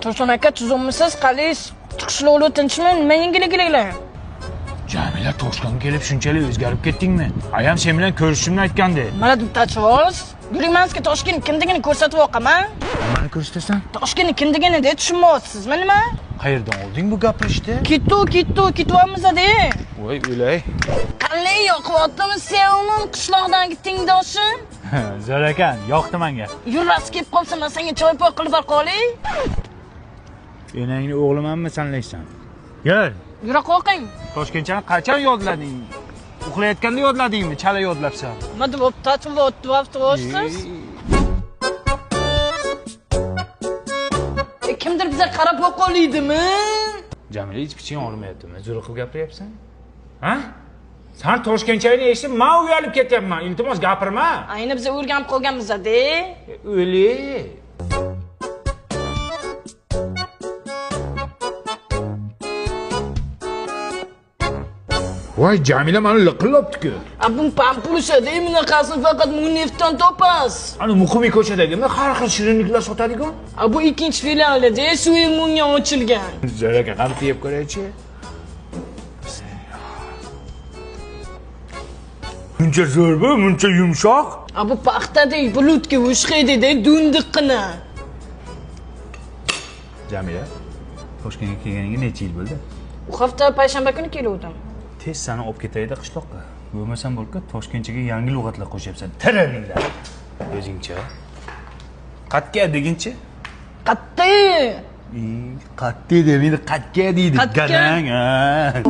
Tursun aka, tuzumisiz? Qalis, chiqishlovli tinchmi? Nima yengilliklar? Jamila, Toshkentga kelib shunchalik o'zgarib ketdingmi? Ayam sen bilan ko'rishishimni aytgandi. Mana tachvoz. Yurmanski Toshkent kimligini ko'rsatib o'qaman. Nimani ko'rsatasan? Toshkent kimligini de tushunmayapsizmi nima? Qayerdan olding bu gapirishni? Ketyapmiz-da. Voy, o'lay. Qanday yoqyaptimi sevimim qishloqdagi tengdoshim? Zo'r ekan, yoqdi menga. Yurrasi kelib qolsa, men senga choy poy qilib qo'yay. Enangni o'g'limanmi sanlaysan? Yur. Yura qo'ying. Toshkentchani qachon yodlading? Uxlayotganda yodladingmi? Chala yodlabsan. Nima deb ta'tillayapsiz? Kimdir bizga qarab qo'ylaydimi? Jamila hech piching olmayaptimi? Zo'r qilib gapiryapsan? Ha? Sen Toshkentchani eshitib, men uyalib ketyapman. Iltimos gapirma. Ayni biz o'rganib qolganmiz-da. O'li. Voy, Jamila meni liqillabdi-ku. Bu pampulsa-da, bunaqasini faqat Munifdan topasiz. Ana Muqimiy ko'chadagimi har xil shirinliklar sotadigan? Bu ikkinchi filialida Suymunga ochilgan. Zo'r aka, qani yeb ko'raychi. Muncha zo'rmi, muncha yumshoq. Bu paxtadek bulutga o'xshaydi-da, dundiqqina. Jamila, Toshkentga kelganiga necha yil bo'ldi? Bu hafta payshanba kuni kelgandim. Tez seni olib ketayda qishloqqa. Bo'lmasam bo'lka Toshkentchaga yangi lug'atlar qo'shyapsan. Tirilinglar. O'zingcha. Qatga deginchi? Qatti. Qatti demini qatga deydi. Qatga. Galang, ha.